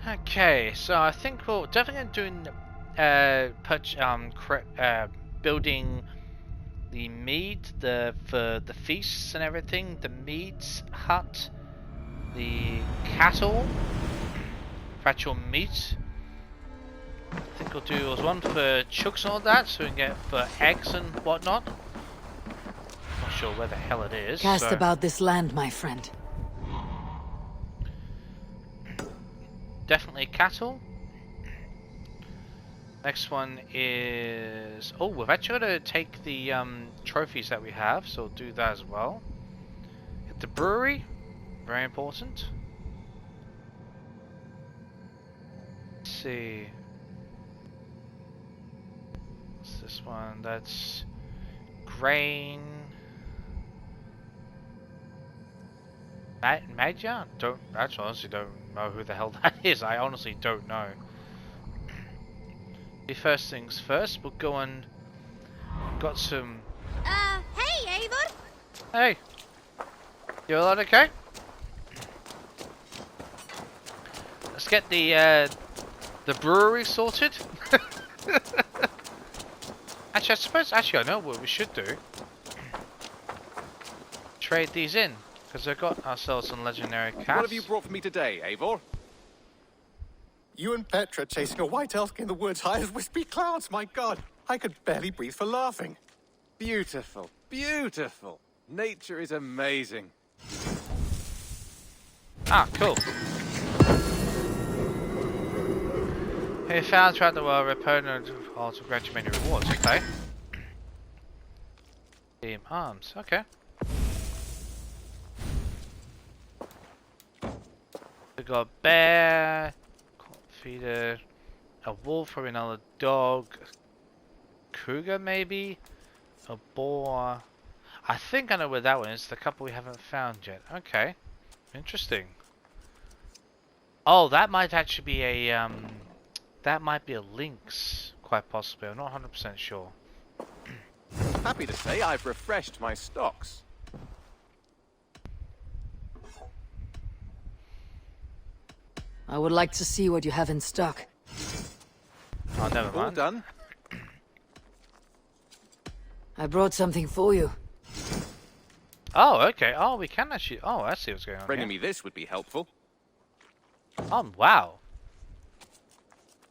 Okay, so I think we're definitely doing building the mead, for the feasts and everything, the mead's hut, the cattle, for actual meat. I think we'll do one for chooks and all that, so we can get for eggs and whatnot. Not sure where the hell it is. Cast about this land, my friend. Definitely cattle. Next one is... Oh, we've actually got to take the trophies that we have, so we'll do that as well. Hit the brewery. Very important. Let's see. What's this one? That's grain. Madja? Actually, honestly don't know who the hell that is. I honestly don't know. First things first, we'll go and got some. Hey, Eivor. Hey, you all okay? Let's get the brewery sorted. Actually, I know what we should do. Trade these in, because we've got ourselves some legendary cats. What have you brought for me today, Eivor? You and Petra chasing a white elk in the woods high as wispy clouds, my god! I could barely breathe for laughing. Beautiful, beautiful. Nature is amazing. Ah, cool. He found throughout the world opponent also grant you many rewards, okay. Team arms, okay. We got bear, feeder, a wolf, probably another dog, cougar maybe, a boar. I think I know where that one is, the couple we haven't found yet. Okay, interesting. Oh, that might actually be a that might be a lynx, quite possibly. I'm not 100% sure. Happy to say I've refreshed my stocks. I would like to see what you have in stock. Oh, never All mind. done. I brought something for you. Oh, okay. Oh, we can actually. Oh, I see what's going on. Bringing Here. me this would be helpful. Oh, wow.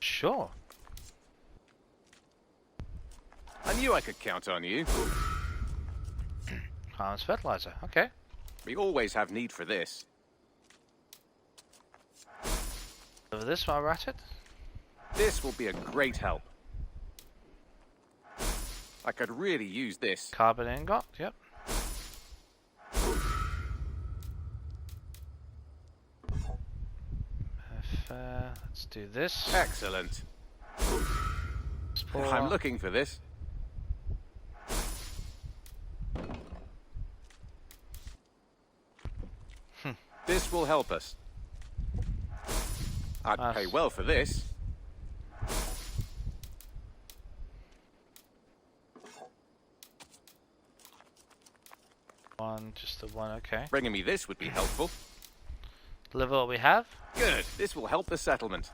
Sure. I knew I could count on you. Harm's fertilizer. Okay. We always have need for this. Over this while we're at it. This will be a great help. I could really use this. Carbon ingot. Yep. Let's do this. Excellent. Spore. I'm looking for this. This will help us. I'd pay well for this. One, just the one. Okay. Bringing me this would be helpful. Deliver what we have. Good. This will help the settlement.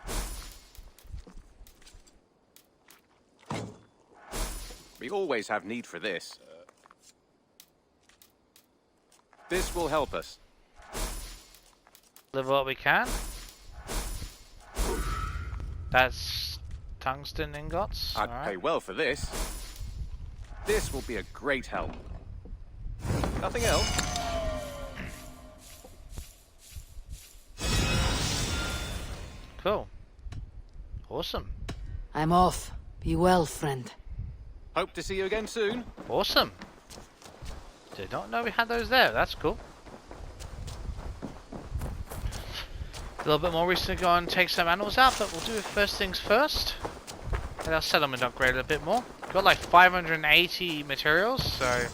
We always have need for this. This will help us. Deliver what we can. That's tungsten ingots. I'd All pay right. well for this. This will be a great help. Nothing else? Cool. Awesome. I'm off. Be well, friend. Hope to see you again soon. Awesome. Did not know we had those there. That's cool. A little bit more reason to go and take some animals out, but we'll do it first things first. Get our settlement upgraded a bit more. Got like 580 materials, so...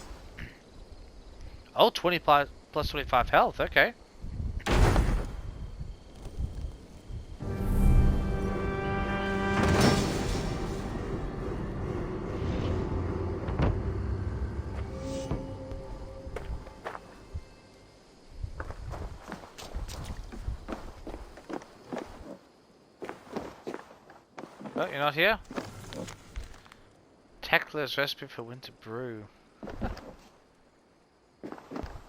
Oh, 20 plus 25 health, okay. Oh, you're not here? Tekla's recipe for winter brew.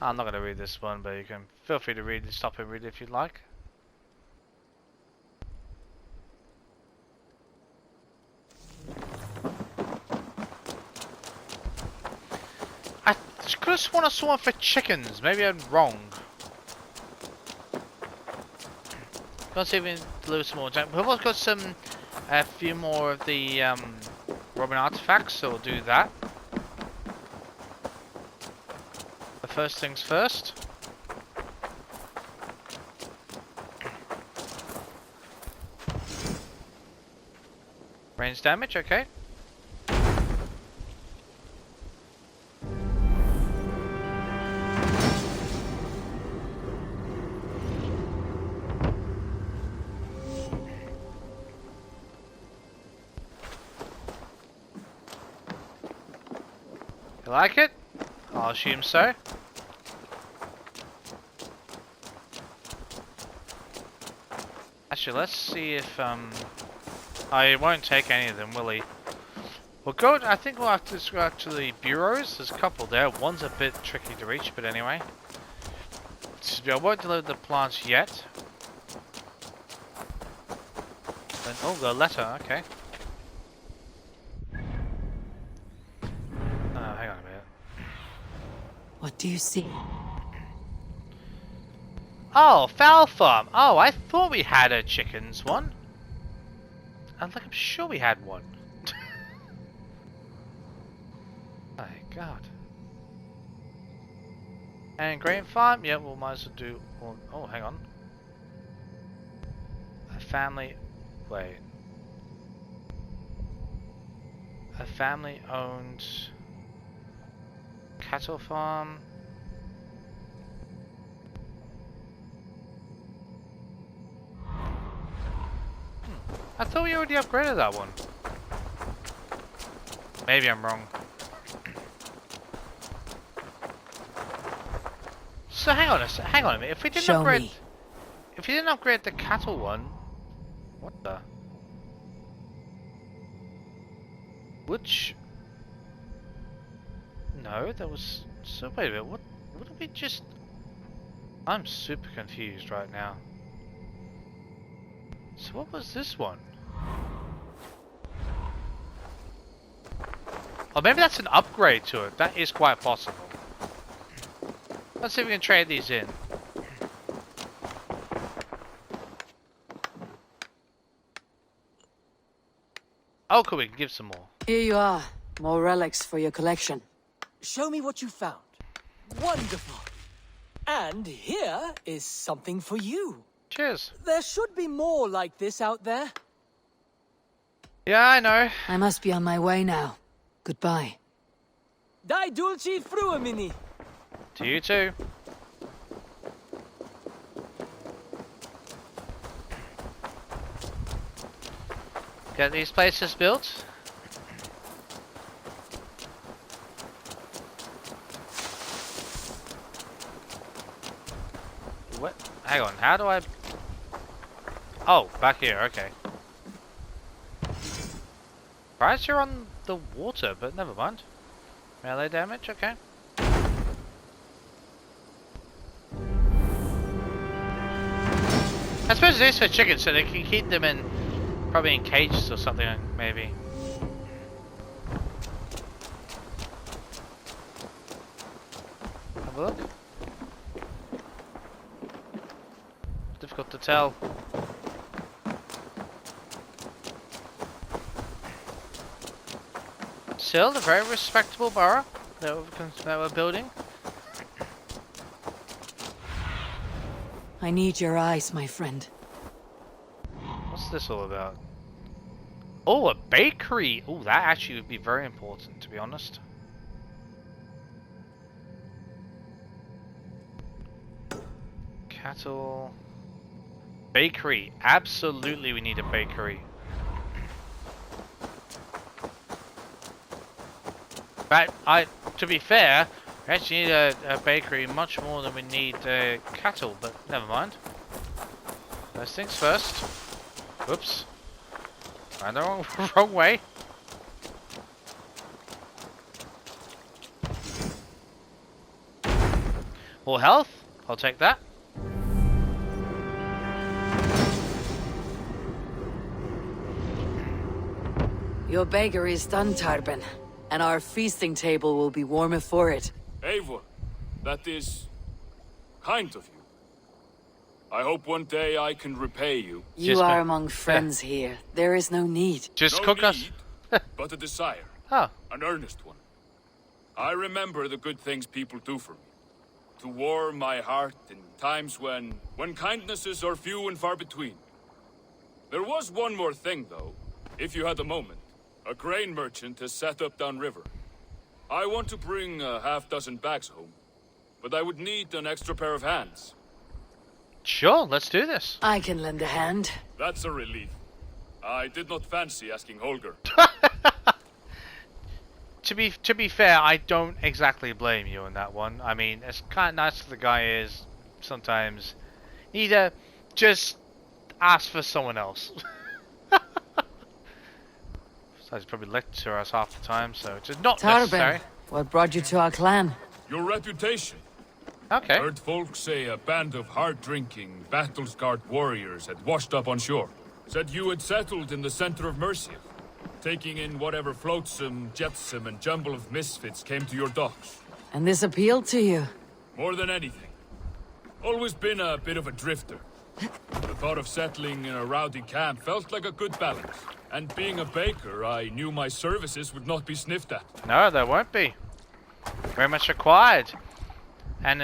I'm not going to read this one, but you can feel free to read it, stop and read it if you'd like. I could have sworn I saw one for chickens. Maybe I'm wrong. Let's see if we can deliver some more. We've also got a few more of the Roman artifacts, so we'll do that. The first things first. Range damage, okay. You like it? I'll assume so. Actually, let's see if I won't take any of them, will he? We'll go. I think we'll have to go out to the bureaus. There's a couple there. One's a bit tricky to reach, but anyway. I won't deliver the plants yet. Then, oh, the letter. Okay. Hang on a minute. What do you see? Oh, fowl farm. Oh, I thought we had a chickens one. I'm sure we had one. My God. And grain farm. Yeah, we'll might as well do. Oh, hang on. A family. Wait. A family-owned cattle farm. I thought we already upgraded that one. Maybe I'm wrong. So hang on a minute. If we didn't upgrade the cattle one, what the? Which? No, that was. So wait a minute. What did we just? I'm super confused right now. So what was this one? Oh, maybe that's an upgrade to it. That is quite possible. Let's see if we can trade these in. Oh, cool, we can give some more. Here you are. More relics for your collection. Show me what you found. Wonderful. And here is something for you. Cheers. There should be more like this out there. Yeah, I know. I must be on my way now. Goodbye. Dai dulci fruamini. To you too. Get these places built. What? Hang on, how do I... Oh, back here, okay. Surprised you're on the water, but never mind. Melee damage, okay. I suppose it is for chickens, so they can keep them in, probably in cages or something, maybe. Have a look. Difficult to tell. Still, a very respectable borough that we're building. I need your eyes, my friend. What's this all about? Oh, a bakery! Oh, that actually would be very important, to be honest. Cattle... Bakery. Absolutely we need a bakery. But to be fair, we actually need a bakery much more than we need cattle, but never mind. First things first. Whoops. Ran the wrong way. Full health. I'll take that. Your bakery is done, Tarben, and our feasting table will be warmer for it. Eivor, that is kind of you. I hope one day I can repay you. You Just are ma- among friends here. There is no need. Just No cook us. need, but a desire. Oh, An earnest one. I remember the good things people do for me. To warm my heart in times when kindnesses are few and far between. There was one more thing, though, if you had a moment. A grain merchant has set up downriver. I want to bring a half-dozen bags home, but I would need an extra pair of hands. sure. Let's do this. I can lend a hand. That's a relief. I did not fancy asking Holger. To be fair, I don't exactly blame you on that one. I mean, as kind of nice as the guy is, sometimes either just ask for someone else. So he's probably lecture us half the time, so it's just not necessary. Tarben, what brought you to our clan? Your reputation. Okay. Heard folks say a band of hard-drinking, battle-scarred warriors had washed up on shore. Said you had settled in the center of Mercia, taking in whatever flotsam, jetsam, and jumble of misfits came to your docks. And this appealed to you? More than anything. Always been a bit of a drifter. The thought of settling in a rowdy camp felt like a good balance. And being a baker, I knew my services would not be sniffed at. No, there won't be. Very much required. And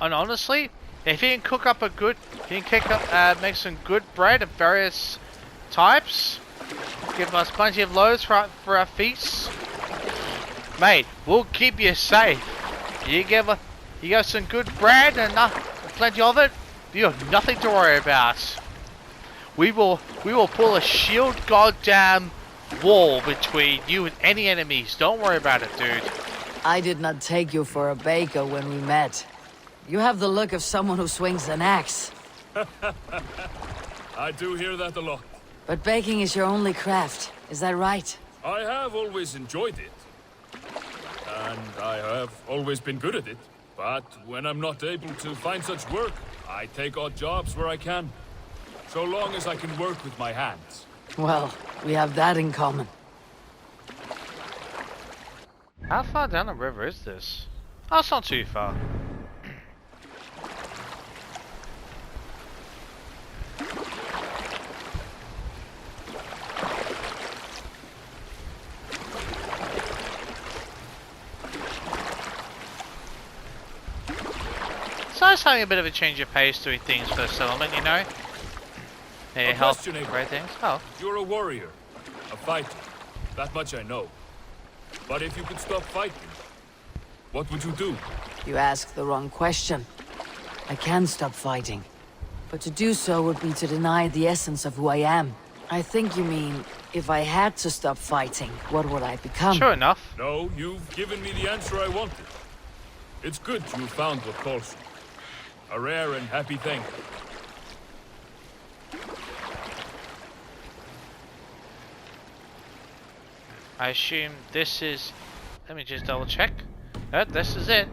honestly, if you can cook up make some good bread of various types, give us plenty of loaves for our feasts, mate, we'll keep you safe. You got some good bread and plenty of it. You have nothing to worry about. We will pull a shield goddamn wall between you and any enemies. Don't worry about it, dude. I did not take you for a baker when we met. You have the look of someone who swings an axe. I do hear that a lot. But baking is your only craft, is that right? I have always enjoyed it. And I have always been good at it. But when I'm not able to find such work, I take odd jobs where I can. So long as I can work with my hands. Well, we have that in common. How far down the river is this? Oh, it's not too far. It's nice having a bit of a change of pace doing things for the settlement, you know? May A help question, Eivor. great things. Oh. You're a warrior, a fighter. That much I know. But if you could stop fighting, what would you do? You ask the wrong question. I can stop fighting. But to do so would be to deny the essence of who I am. I think you mean, if I had to stop fighting, what would I become? Sure enough. No, you've given me the answer I wanted. It's good you found what calls you. A rare and happy thing. I assume this is... Let me just double check. No, this is it.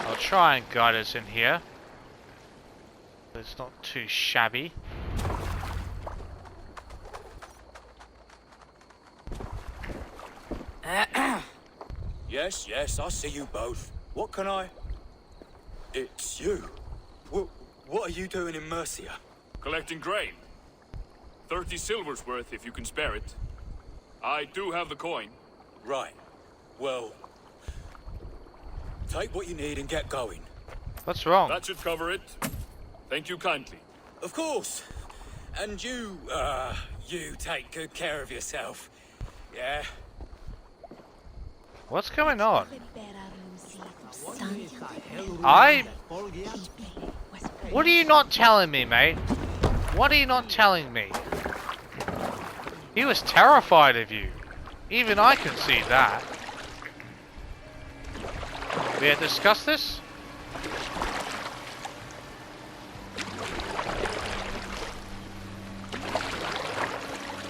I'll try and guide us in here. It's not too shabby. Yes, yes, I see you both. What can I... It's you. What are you doing in Mercia? Collecting grain. 30 silver's worth if you can spare it. I do have the coin. Right. Well... Take what you need and get going. What's wrong? That should cover it. Thank you kindly. Of course. And you take good care of yourself. Yeah? What's going on? What are you not telling me, mate? What are you not telling me? He was terrified of you. Even I can see that. We had discussed this?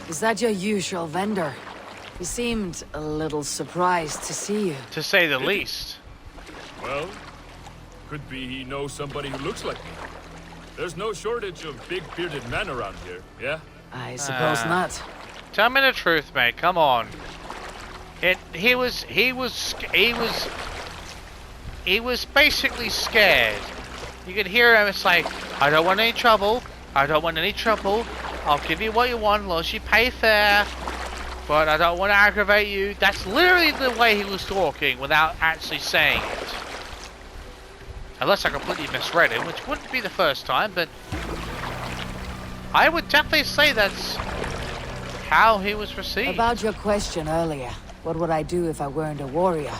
Is that your usual vendor? He seemed a little surprised to see you. To say the least. Well, could be he knows somebody who looks like me. There's no shortage of big bearded men around here, yeah? I suppose not. Tell me the truth, mate. Come on. He was basically scared. You could hear him. It's like, I don't want any trouble. I don't want any trouble. I'll give you what you want as long as you pay fair. But I don't want to aggravate you. That's literally the way he was talking without actually saying it. Unless I completely misread him, which wouldn't be the first time, but I would definitely say that's how he was received. About your question earlier, what would I do if I weren't a warrior?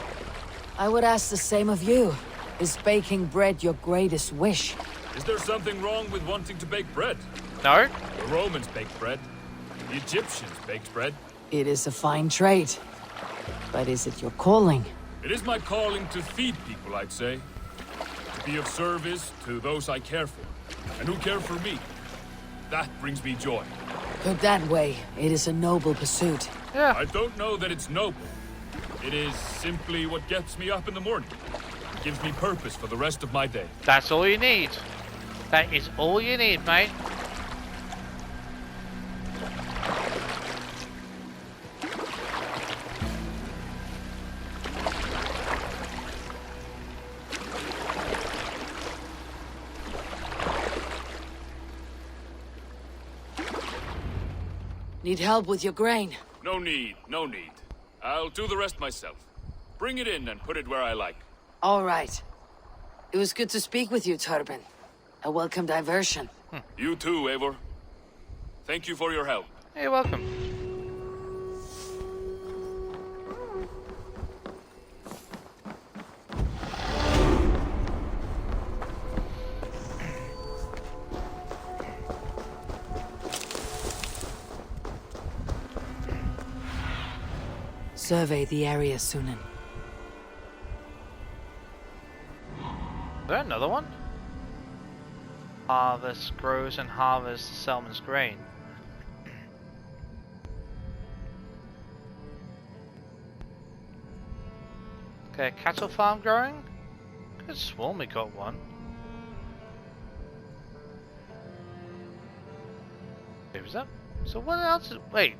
I would ask the same of you. Is baking bread your greatest wish? Is there something wrong with wanting to bake bread? No? The Romans baked bread. The Egyptians baked bread. It is a fine trade. But is it your calling? It is my calling to feed people, I'd say. To be of service to those I care for, and who care for me. That brings me joy. Put that way, it is a noble pursuit. Yeah. I don't know that it's noble. It is simply what gets me up in the morning. It gives me purpose for the rest of my day. That's all you need. That is all you need, mate. Need help with your grain? No need, no need. I'll do the rest myself. Bring it in and put it where I like. All right. It was good to speak with you, Torben. A welcome diversion. You too, Eivor. Thank you for your help. You're welcome. Survey the area, Sunan. Is there another one? Harvest, grows and harvest Selman's grain. Okay, cattle farm growing? Could sworn we got one. Wait, was that? So what else is, wait.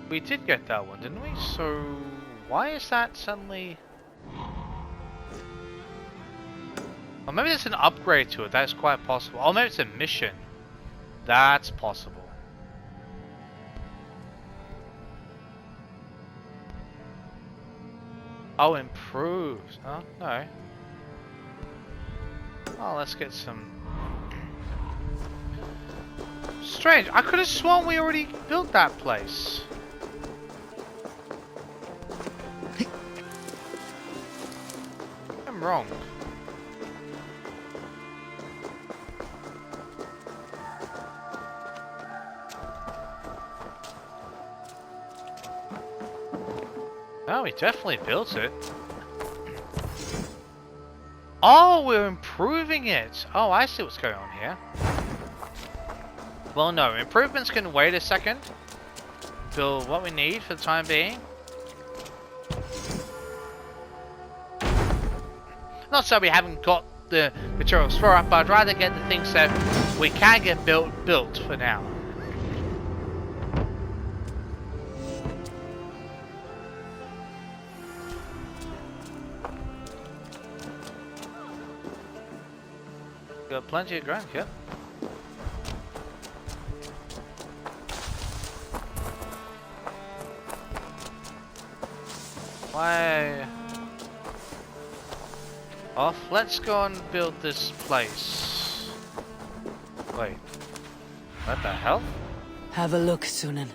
We did get that one, didn't we? So why is that suddenly? Or maybe it's an upgrade to it. That's quite possible. Or maybe it's a mission. That's possible. Oh, improved. Oh, no. Oh, let's get some. Strange. I could have sworn we already built that place. I'm wrong. Oh, we definitely built it. Oh, we're improving it. Oh, I see what's going on here. Well, no, improvements can wait a second. Build what we need for the time being. Not so we haven't got the materials for it, but I'd rather get the things that we can get built for now. Got plenty of ground, yeah. Why? Off. Let's go and build this place. Wait. What the hell? Have a look, Sunan.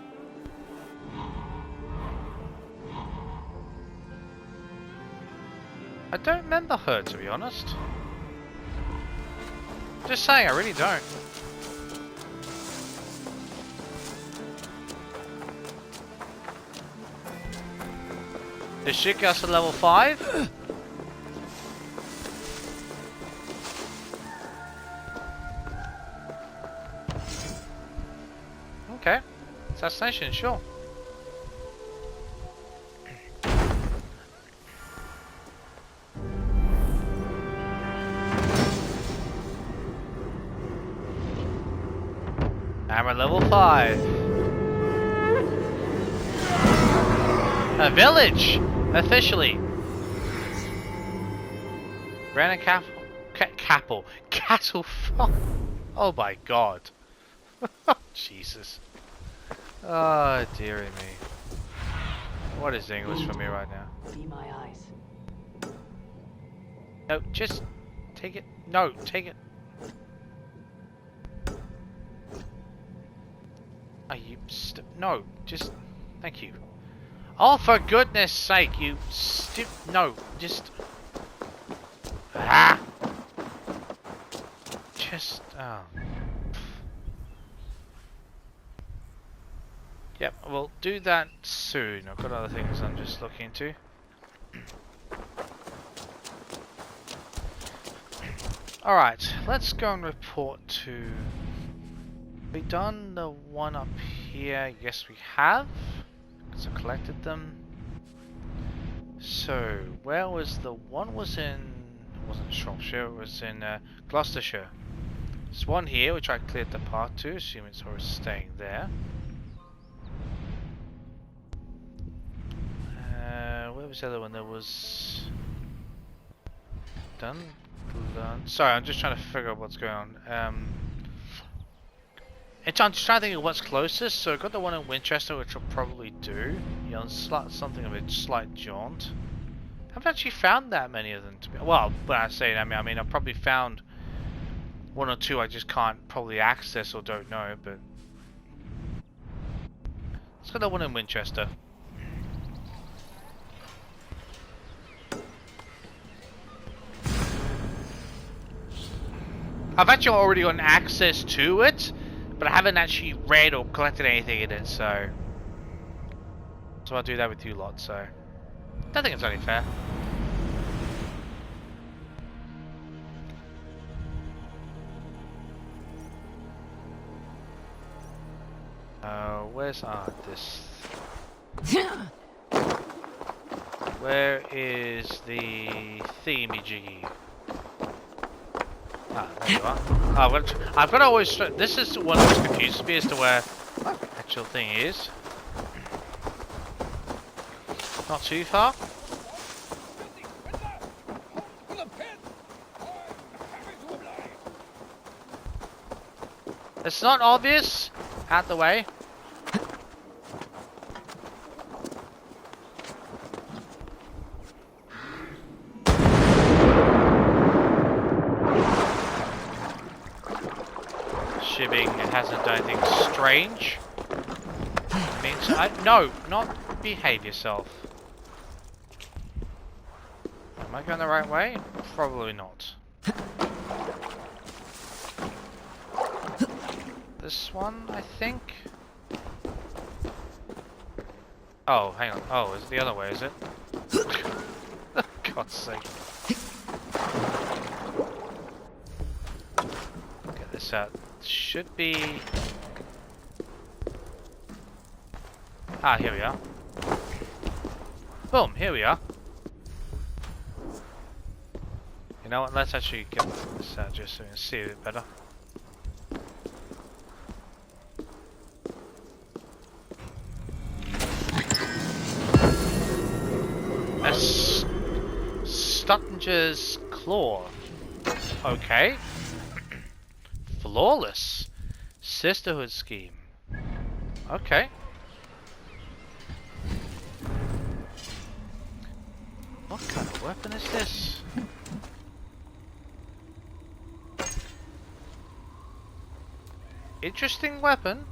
I don't remember her, to be honest. Just saying, I really don't. Did she get us to level 5? Assassination, sure. Hammer level 5. A village! Officially. Brandon Castle. Oh my god. Jesus. Oh dearie me. What is English for me right now? See my eyes. No, just take it. No, take it. Are you no, just thank you. Oh, for goodness sake, you no, just just Yep, we'll do that soon. I've got other things I'm just looking into. Alright, let's go and report to... We done the one up here? Yes, we have. Because I collected them. So, where was the one? Was in... It wasn't Shropshire, it was in Gloucestershire. There's one here, which I cleared the path to, assuming it's always staying there. Where was the other one? There was... Done? Sorry, I'm just trying to figure out what's going on. I'm just trying to think of what's closest. So I've got the one in Winchester, which I'll probably do. You know, something of a slight jaunt. I haven't actually found that many of them to be. Well, when I say it, I mean I've probably found one or two I just can't probably access or don't know. But let's go the one in Winchester. I've actually already gotten access to it, but I haven't actually read or collected anything in it, so I'll do that with you lot, so I don't think it's only fair. Where's this? Where is the themey jiggy? Ah, there you are. I've got to always... This is one that always confuses me as to where the actual thing is. Not too far. It's not obvious. Out the way. It hasn't done anything strange. It means no, not behave yourself. Am I going the right way? Probably not. This one, I think. Oh, hang on. Oh, is it the other way, is it? God's sake. Get this out. Should be... Ah, here we are. Boom, here we are. You know what, let's actually get this out just so we can see it a bit better. A Stuttinger's Claw. Okay. Flawless. Sisterhood scheme. Okay. What kind of weapon is this? Interesting weapon.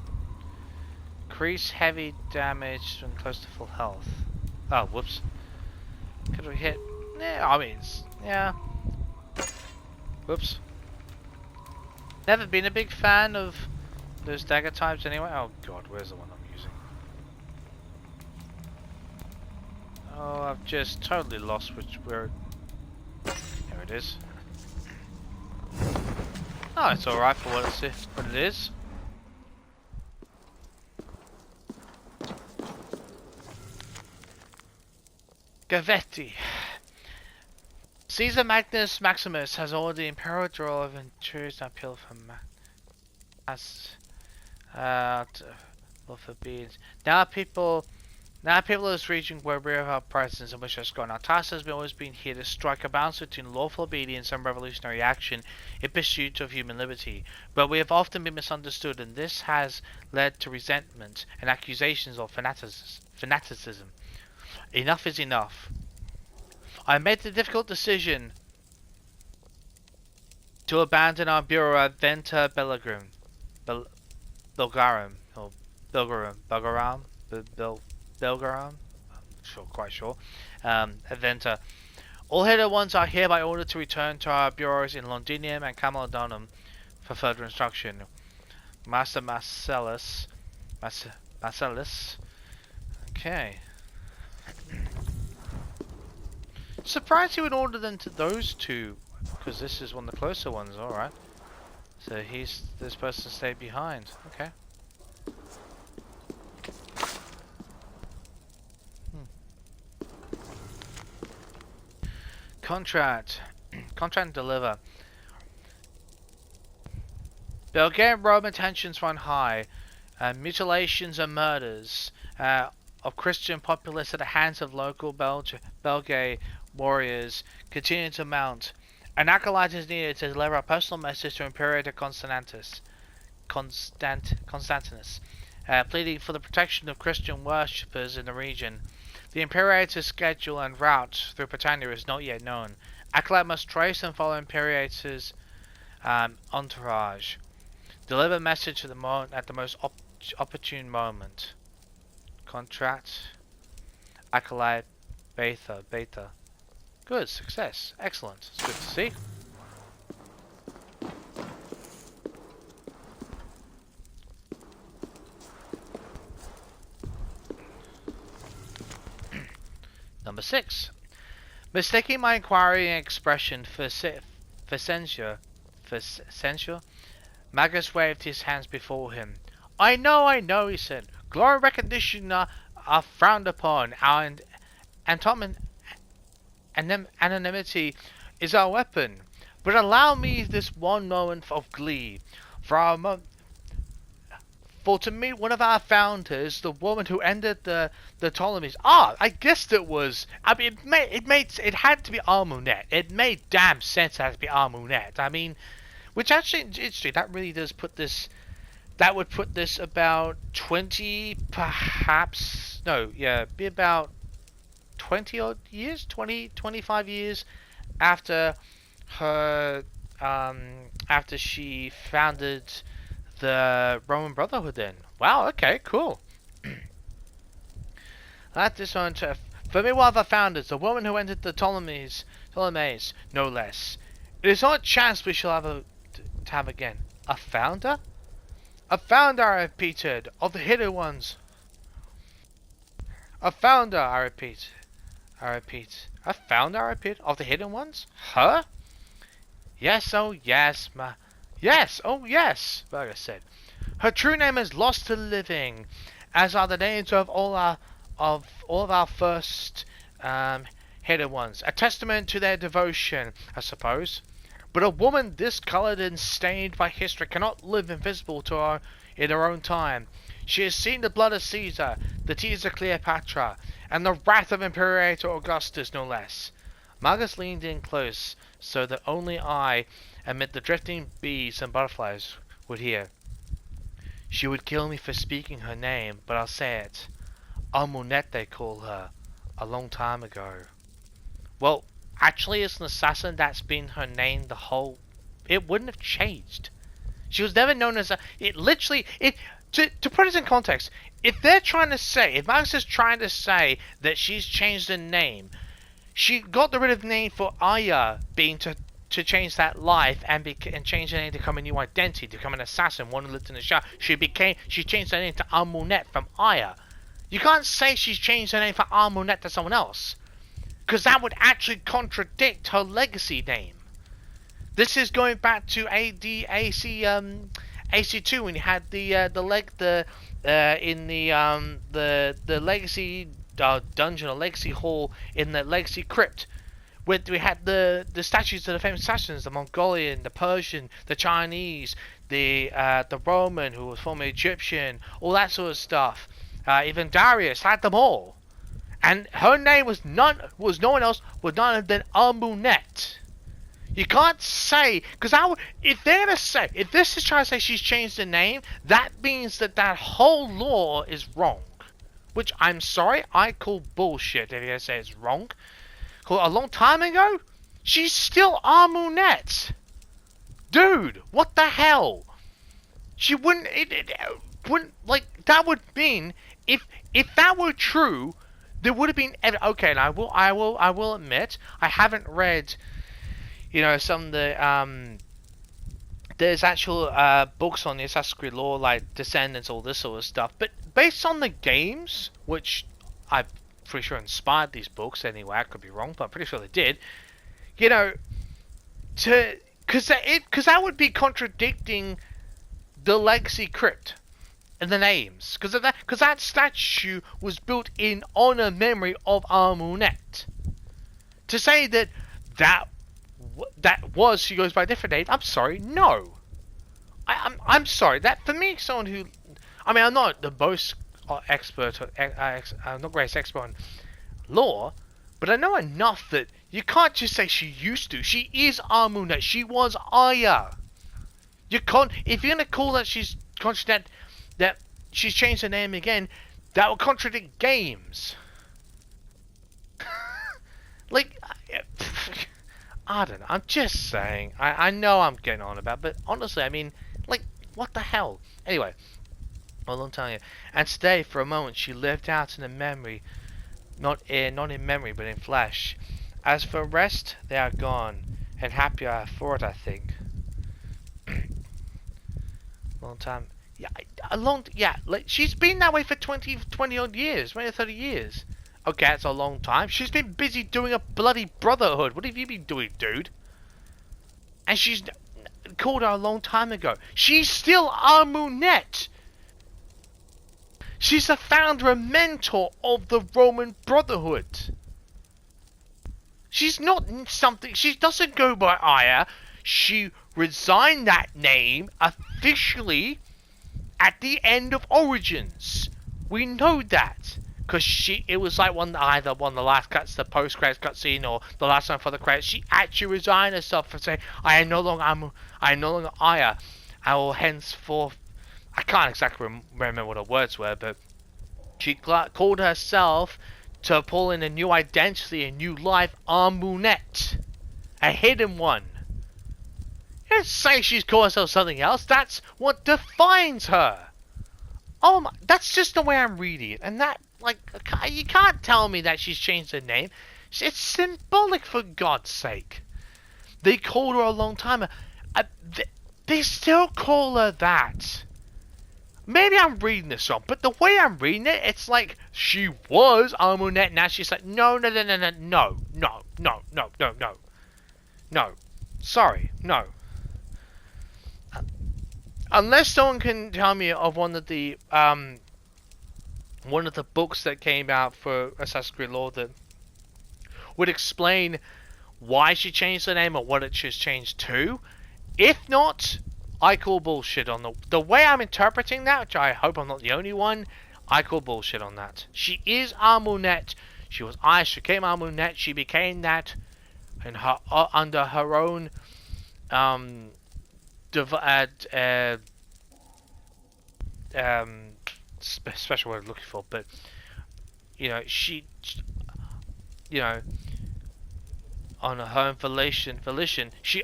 Increase heavy damage when close to full health. Oh, whoops. Could we hit? Yeah, I mean, yeah. Whoops. Never been a big fan of those dagger types anyway. Oh god, where's the one I'm using? Oh, I've just totally lost where... There it is. Oh, it's alright for what it is. Gavetti. Caesar Magnus Maximus has ordered the Imperial Draw of Intruders appeal from for beings. Now people of this region were aware of our presence and wish us gone. Our task has always been here to strike a balance between lawful obedience and revolutionary action in pursuit of human liberty. But we have often been misunderstood, and this has led to resentment and accusations of fanaticism. Enough is enough. I made the difficult decision to abandon our bureau at Venta Belgarum, or Belgarum, Belgarum, quite sure, at Venta. All headed ones are hereby ordered to return to our bureaus in Londinium and Camaldonum for further instruction. Master Marcellus, okay. Surprised he would order them to those two, because this is one of the closer ones. All right. So this person stayed behind. Okay. Contract and deliver. Bulgarian Roman tensions run high. Mutilations and murders of Christian populace at the hands of local Belgae warriors continue to mount. An acolyte is needed to deliver a personal message to Imperator Constantinus, pleading for the protection of Christian worshippers in the region. The Imperator's schedule and route through Britannia is not yet known. Acolyte must trace and follow Imperator's entourage. Deliver message at the most opportune moment. Contract. Acolyte. Beta. Good. Success. Excellent. It's good to see. Number 6. Mistaking my inquiry and expression for censure, Magus waved his hands before him. I know, he said. Glory and recognition are frowned upon. Our anonymity is our weapon. But allow me this one moment of glee. For to meet one of our founders, the woman who ended the Ptolemies. I guessed it was. I mean, it had to be Armunet. It made damn sense it had to be Armunet. I mean, which actually, interesting. That really does put this. That would put this about 20, perhaps. No, yeah, be about 20 odd years, 25 years after her. After she founded the Roman Brotherhood then. Wow, okay, cool. That this one for me, one of the founders, the woman who entered the Ptolemies, no less. It is not a chance we shall have to have again. A founder? A founder, I repeated, of the hidden ones. A founder, I repeat. A founder, I repeat, of the hidden ones? Her? Yes, oh yes, Yes, oh yes, Berger said. Her true name is lost to living, as are the names of all of our first hidden ones. A testament to their devotion, I suppose. But a woman this coloured and stained by history cannot live invisible to her in her own time. She has seen the blood of Caesar, the tears of Cleopatra, and the wrath of Imperator Augustus, no less. Magus leaned in close, so that only I, amid the drifting bees and butterflies, would hear. She would kill me for speaking her name, but I'll say it. Almunet they call her, a long time ago. Well, actually it's an assassin that's been her name the whole... It wouldn't have changed. She was never known as a... To put it in context, if they're trying to say... If Magus is trying to say that she's changed the name, she got rid of the name for Aya being to change that life and change her name to become a new identity, to become an assassin, one who lived in the shadow. She changed her name to Almunet from Aya. You can't say she's changed her name from Almunet to someone else, because that would actually contradict her legacy name. This is going back to AC2 when you had the legacy dungeon or legacy hall in the legacy crypt. Where we had the statues of the famous assassins, the Mongolian, the Persian, the Chinese, the Roman, who was formerly Egyptian, all that sort of stuff. Even Darius had them all. And her name was no one else but none other than Amunet. You can't say, because if they're gonna say, if this is trying to say she's changed the name, that means that whole lore is wrong. Which, I'm sorry, I call bullshit if you're gonna say it's wrong. A long time ago, she's still Amunet. Dude, what the hell? She wouldn't, it wouldn't, like, that would mean, if that were true, there would have been, okay, and I will admit, I haven't read, you know, some of the, there's actual, books on the Assassin's Creed lore, like Descendants, all this sort of stuff, but based on the games, which I'm pretty sure inspired these books anyway, I could be wrong, but I'm pretty sure they did, you know, because that would be contradicting the Legacy Crypt and the names, because that statue was built in honor memory of Amunet. To say that was she goes by a different name, I'm sorry, no. I'm sorry, that for me, someone who, I mean, I'm not the most expert, I'm not greatest expert on lore, but I know enough that you can't just say she used to. She is Amunet. She was Aya. You can't, if you're gonna call that she's contradict that she's changed her name again, that will contradict games. Like, I don't know. I'm just saying. I know I'm getting on about, but honestly, I mean, like, what the hell? Anyway, well, I'm telling you. And today, for a moment, she lived out in a memory, not in memory, but in flesh. As for the rest, they are gone, and happier for it, I think. Long time. Yeah, like, she's been that way for 20 odd years, 20 or 30 years. Okay, that's a long time. She's been busy doing a bloody brotherhood. What have you been doing, dude? And she's called her a long time ago. She's still Amunet. She's the founder and mentor of the Roman Brotherhood. She's not something... She doesn't go by Aya. She resigned that name officially at the end of Origins. We know that. Because it was like either one of the last cuts, the post-credits cutscene, or the last one for the credits. She actually resigned herself for saying, I am no longer Aya. I will henceforth... I can't exactly remember what her words were, but she called herself to pull in a new identity, a new life, Amunet. A hidden one. You don't say she's called herself something else. That's what defines her. Oh my, that's just the way I'm reading it. And that, like, you can't tell me that she's changed her name. It's symbolic, for God's sake. They called her a long time. They still call her that. Maybe I'm reading this wrong, but the way I'm reading it, it's like she was Amunet. Now she's like, no. Sorry, no. Unless someone can tell me of one of the books that came out for Assassin's Creed lore that would explain why she changed the name or what it should change to. If not, I call bullshit on the way I'm interpreting that, which I hope I'm not the only one. I call bullshit on that. She is Amunet. She was Aya. She became Amunet. She became that, and her under her own special word I'm looking for, but you know, she on her own volition, she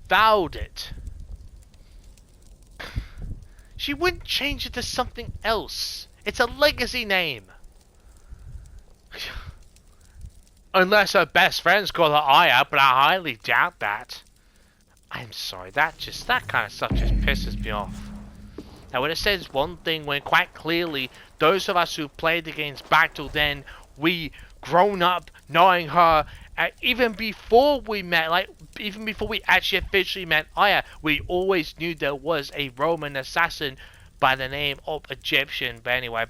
vowed it. She wouldn't change it to something else. It's a legacy name. Unless her best friends call her Aya, but I highly doubt that. I'm sorry, that kind of stuff just pisses me off. Now, when it says one thing, when quite clearly, those of us who played the games back till then, we grown up knowing her, even before we met, even before we actually officially met Aya, we always knew there was a Roman assassin by the name of Egyptian. But anyway,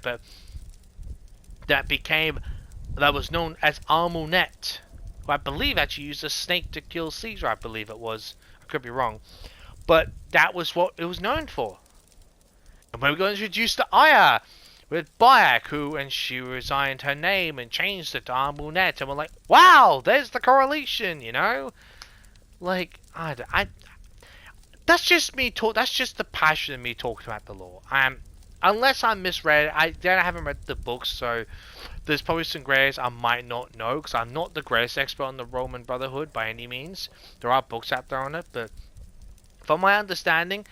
that was known as Armunet, who I believe actually used a snake to kill Caesar. I believe it was. I could be wrong, but that was what it was known for. And when we got introduced to Aya with Bayek, and she resigned her name and changed it to Armunet, and we're like, wow, there's the correlation, you know? Like, that's just me talk. That's just the passion of me talking about the lore. Unless I misread, I haven't read the books, so there's probably some grays I might not know, because I'm not the greatest expert on the Roman Brotherhood by any means. There are books out there on it, but from my understanding,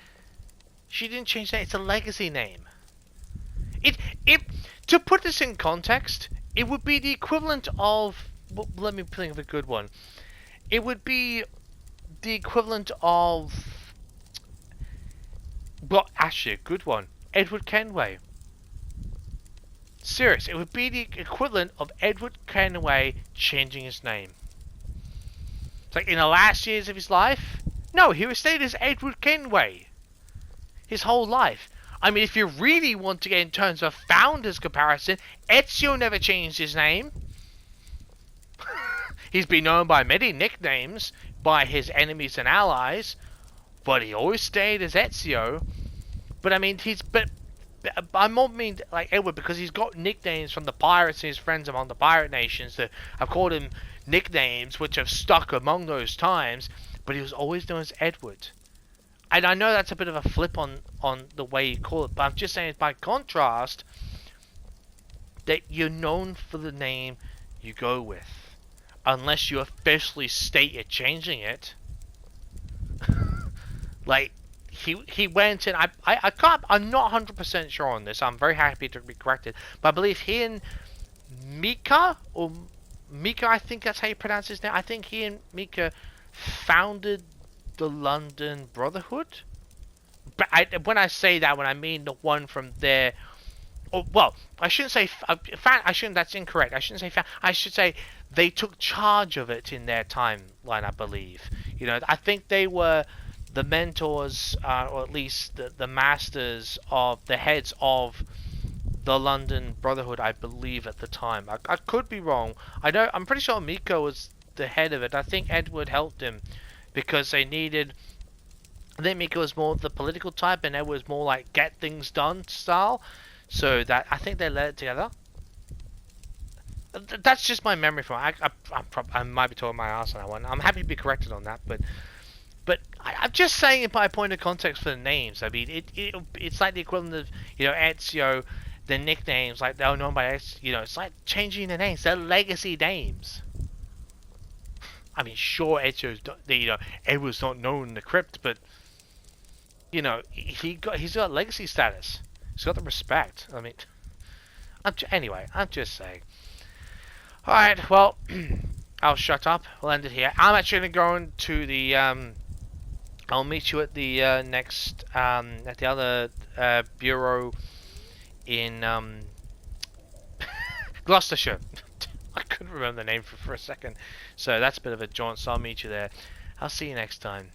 she didn't change that. It's a legacy name. To put this in context, it would be the equivalent of. Well, let me think of a good one. It would be the equivalent of. Well, actually, a good one. Edward Kenway. Serious, it would be the equivalent of Edward Kenway changing his name. It's like in the last years of his life. No, he was stayed as Edward Kenway. His whole life. I mean, if you really want to get in terms of founders comparison, Ezio never changed his name. He's been known by many nicknames by his enemies and allies, but he always stayed as Ezio. But I mean, I don't mean like Edward, because he's got nicknames from the pirates and his friends among the pirate nations that have called him nicknames which have stuck among those times, but he was always known as Edward. And I know that's a bit of a flip on the way you call it, but I'm just saying, by contrast, that you're known for the name you go with. Unless you officially state you're changing it. Like, he went and I'm not 100% sure on this. I'm very happy to be corrected. But I believe he and Mika, I think that's how you pronounce his name. I think he and Mika founded the London Brotherhood. But when I say that, when I mean the one from there. Oh, well, I shouldn't say. That's incorrect. I shouldn't say. I should say they took charge of it in their timeline. I believe. You know, I think they were the mentors, or at least the masters of the heads of the London Brotherhood. I believe at the time. I could be wrong. I'm pretty sure Miko was the head of it. I think Edward helped him because they needed. I think Miko was more the political type, and Edward was more like get things done style. So that I think they led it together. That's just my memory from it. I might be talking my ass on that one. I'm happy to be corrected on that, but I'm just saying it by point of context for the names. I mean, it's like the equivalent of, you know, Ezio, the nicknames, like they're known by Ezio, you know, it's like changing the names. They're legacy names. I mean, sure, Ezio's, you know, Edward's not known in the crypt, but you know, he's got legacy status. He's got the respect. I mean, anyway, I'm just saying. Alright, well, I'll shut up. We'll end it here. I'm actually going to the, I'll meet you at the next, at the other bureau in Gloucestershire. I couldn't remember the name for a second. So that's a bit of a jaunt, so I'll meet you there. I'll see you next time.